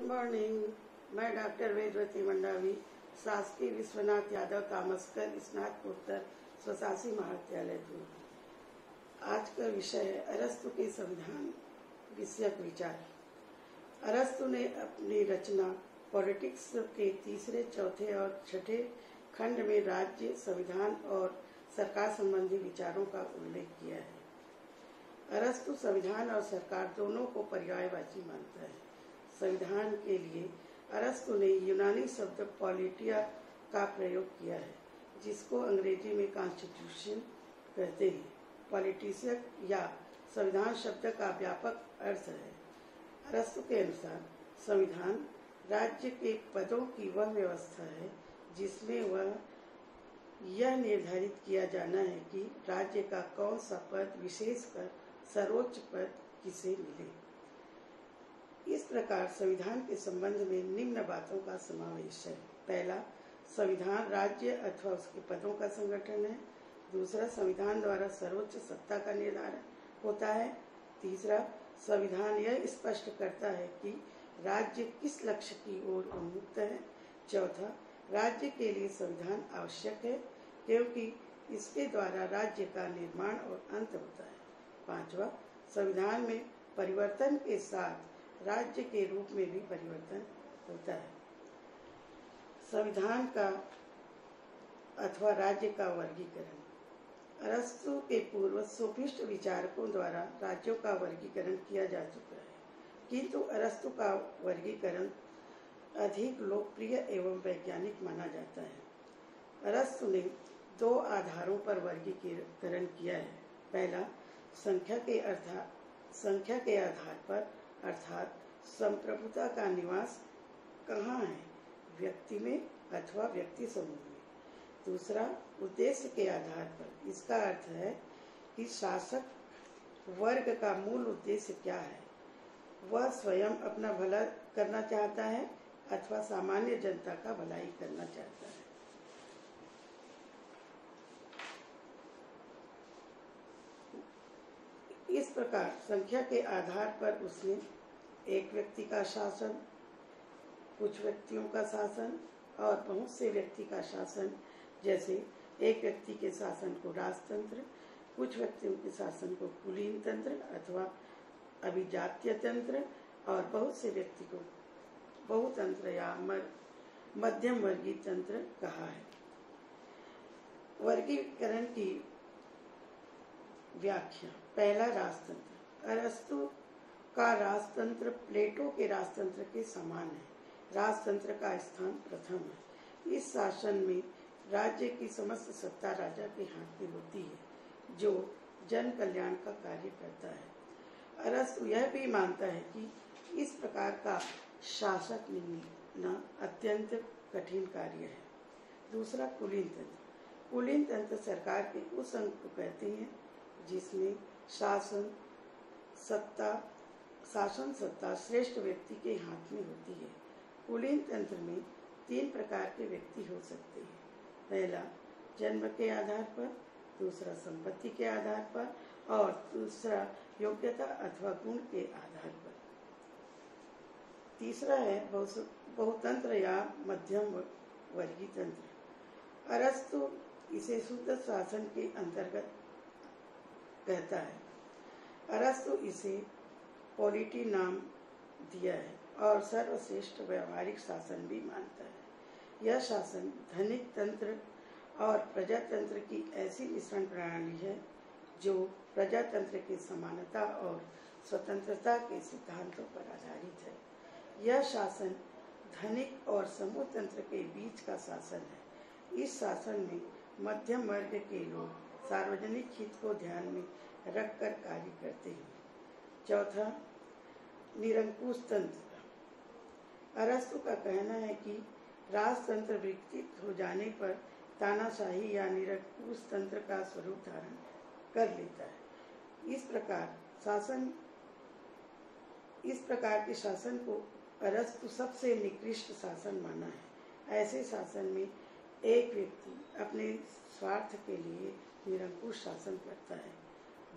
Morning. मैं doctor Vedvati Mandavi, शासकीय विश्वनाथ यादव तामस्कर स्नातकोत्तर स्वशासी महाविद्यालय दूर। आज का विषय है अरस्तु के संविधान विषयक विचार। अरस्तु ने अपनी रचना पॉलिटिक्स के तीसरे, चौथे और छठे खंड में राज्य, संविधान और सरकार संबंधी विचारों का उल्लेख किया है। अरस्तु संविधान और सरकार दोनों को पर्यायवाची मानता है। संविधान के लिए अरस्तु ने यूनानी शब्द पॉलिटिया का प्रयोग किया है, जिसको अंग्रेजी में कॉन्स्टिट्यूशन कहते हैं। पॉलिटिशियन या संविधान शब्द का व्यापक अर्थ है। अरस्तु के अनुसार संविधान राज्य के पदों की वह व्यवस्था है जिसमें वह यह निर्धारित किया जाना है कि राज्य का कौन सा पद, विशेषकर सर्वोच्च पद, किसे मिले। इस प्रकार संविधान के संबंध में निम्न बातों का समावेश है। पहला, संविधान राज्य अथवा उसके पदों का संगठन है। दूसरा, संविधान द्वारा सर्वोच्च सत्ता का निर्धारण होता है। तीसरा, संविधान यह स्पष्ट करता है कि राज्य किस लक्ष्य की ओर उन्मुक्त है। चौथा, राज्य के लिए संविधान आवश्यक है क्योंकि इसके द्वारा राज्य का निर्माण और अंत होता है। पांचवा, संविधान में परिवर्तन के साथ राज्य के रूप में भी परिवर्तन होता है। संविधान का अथवा राज्य का वर्गीकरण। अरस्तु के पूर्व सोफिस्ट विचारकों द्वारा राज्यों का वर्गीकरण किया जा चुका है, किंतु अरस्तु का वर्गीकरण अधिक लोकप्रिय एवं वैज्ञानिक माना जाता है। अरस्तु ने दो आधारों पर वर्गीकरण किया है। पहला, संख्या के आधार पर, अर्थात संप्रभुता का निवास कहाँ है, व्यक्ति में अथवा व्यक्ति समूह में। दूसरा, उद्देश्य के आधार पर। इसका अर्थ है कि शासक वर्ग का मूल उद्देश्य क्या है, वह स्वयं अपना भला करना चाहता है अथवा सामान्य जनता का भलाई करना चाहता है। इस प्रकार संख्या के आधार पर उसने एक व्यक्ति का शासन, कुछ व्यक्तियों का शासन और बहुत से व्यक्ति का शासन, जैसे एक व्यक्ति के शासन को राजतंत्र, कुछ व्यक्तियों के शासन को कुलीन तंत्र अथवा अभिजात्य तंत्र और बहुत से व्यक्ति को बहुतंत्र या मध्यम वर्गीय तंत्र कहा है। वर्गीकरण की व्याख्या। पहला, राजतंत्र। अरस्तु का राजतंत्र प्लेटो के राजतंत्र के समान है। राजतंत्र का स्थान प्रथम है। इस शासन में राज्य की समस्त सत्ता राजा के हाथ में होती है, जो जन कल्याण का कार्य करता है। अरस्तु यह भी मानता है कि इस प्रकार का शासक मिलना अत्यंत कठिन कार्य है। दूसरा, कुलीन तंत्र। कुलीन तंत्र सरकार के उस अंग को कहते हैं जिसमें शासन सत्ता श्रेष्ठ व्यक्ति के हाथ में होती है। कुलीन तंत्र में तीन प्रकार के व्यक्ति हो सकते हैं। पहला, जन्म के आधार पर, दूसरा संपत्ति के आधार पर और दूसरा योग्यता अथवा गुण के आधार पर। तीसरा है बहुतंत्र या मध्यम वर्गीय तंत्र। अरस्तु इसे शुद्ध शासन के अंतर्गत कहता है। अरस्तु इसे पॉलिटी नाम दिया है और सर्वश्रेष्ठ व्यवहारिक शासन भी मानता है। यह शासन धनिक तंत्र और प्रजातंत्र की ऐसी मिश्रण प्रणाली है जो प्रजातंत्र की समानता और स्वतंत्रता के सिद्धांतों पर आधारित है। यह शासन धनिक और समूह तंत्र के बीच का शासन है। इस शासन में मध्यम वर्ग के लोग सार्वजनिक हित को ध्यान में रखकर कार्य करते हैं। चौथा, निरंकुश तंत्र। अरस्तु का कहना है कि राजतंत्र विकसित हो जाने पर तानाशाही या निरंकुश तंत्र का स्वरूप धारण कर लेता है। इस प्रकार के शासन को अरस्तु सबसे निकृष्ट शासन माना है। ऐसे शासन में एक व्यक्ति अपने स्वार्थ के लिए निरंकुश शासन करता है।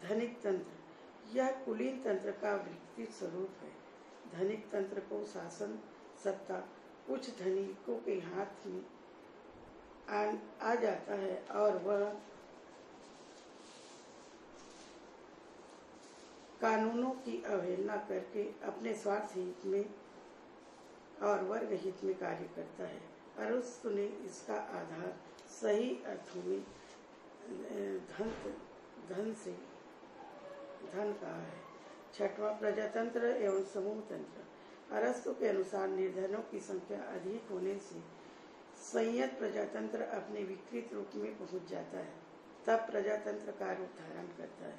धनिक तंत्र। यह कुलीन तंत्र का विकसित स्वरूप है। धनिक तंत्र को शासन सत्ता कुछ धनिकों के हाथ में आ जाता है और वह कानूनों की अवहेलना करके अपने स्वार्थ हित में और वर्ग हित में कार्य करता है। अरस्तु ने इसका आधार सही अर्थों में धन कहा है। छठवां, प्रजातंत्र एवं समूह तंत्र। अरस्तु के अनुसार निर्धनों की संख्या अधिक होने से संयत प्रजातंत्र अपने विकृत रूप में पहुंच जाता है, तब प्रजातंत्र का रूप धारण करता है।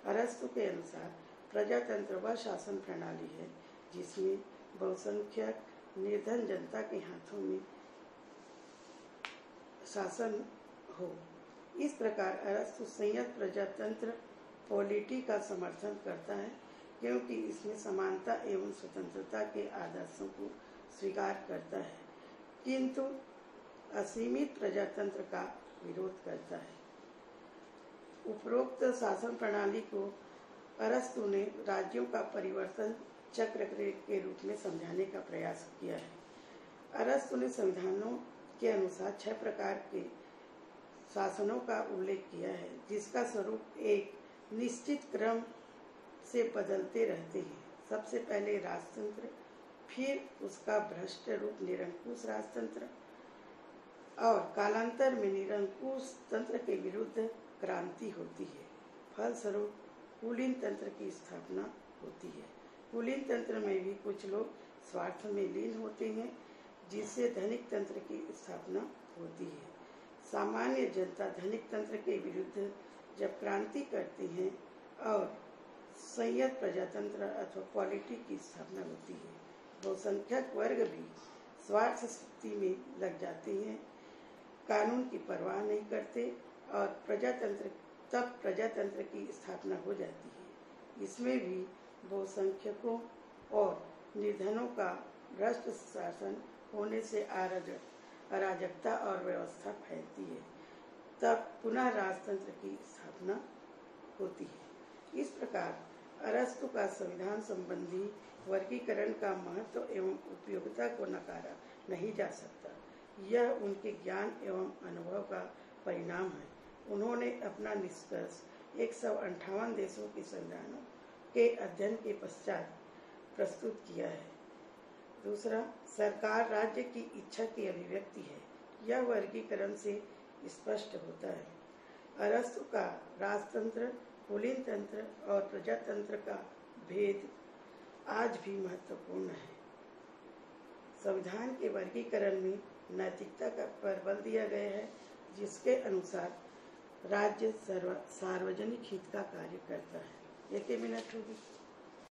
अरस्तु के अनुसार प्रजातंत्र वह शासन प्रणाली है जिसमें बहुसंख्यक निर्धन जनता के हाथों में शासन हो। इस प्रकार अरस्तु संयत प्रजातंत्र पॉलिटी का समर्थन करता है, क्योंकि इसमें समानता एवं स्वतंत्रता के आदर्शों को स्वीकार करता है, किंतु असीमित प्रजातंत्र का विरोध करता है। उपरोक्त शासन प्रणाली को अरस्तु ने राज्यों का परिवर्तन चक्र के रूप में समझाने का प्रयास किया है। अरस्तु ने संविधानों के अनुसार 6 प्रकार के शासनों का उल्लेख किया है, जिसका स्वरूप एक निश्चित क्रम से बदलते रहते हैं। सबसे पहले राजतंत्र, फिर उसका भ्रष्ट रूप निरंकुश राजतंत्र और कालांतर में निरंकुश तंत्र के विरुद्ध क्रांति होती है। फलस्वरूप कुलीन तंत्र की स्थापना होती है। कुलीन तंत्र में भी कुछ लोग स्वार्थ में लीन होते हैं, जिससे धनिक तंत्र की स्थापना होती है। सामान्य जनता धनिक तंत्र के विरुद्ध जब क्रांति करती है और संयत प्रजातंत्र अथवा पॉलिटी की स्थापना होती है, बहुसंख्यक वर्ग भी स्वार्थ स्थिति में लग जाते हैं, कानून की परवाह नहीं करते और प्रजातंत्र की स्थापना हो जाती है। इसमें भी बहुसंख्यकों और निर्धनों का भ्रष्ट शासन होने से अराजकता और व्यवस्था फैलती है, तब पुनः राजतंत्र की स्थापना होती है। इस प्रकार अरस्तु का संविधान संबंधी वर्गीकरण का महत्व एवं उपयोगिता को नकारा नहीं जा सकता। यह उनके ज्ञान एवं अनुभव का परिणाम है। उन्होंने अपना निष्कर्ष 158 देशों के संविधानों के अध्ययन के पश्चात प्रस्तुत किया है। दूसरा, सरकार राज्य की इच्छा की अभिव्यक्ति है। यह वर्गीकरण से स्पष्ट होता है। अरस्तु का राजतंत्र, कुलीन तंत्र और प्रजातंत्र का भेद आज भी महत्वपूर्ण है। संविधान के वर्गीकरण में नैतिकता पर बल दिया गया है, जिसके अनुसार राज्य सार्वजनिक हित का कार्य करता है। 1 मिनट होगी।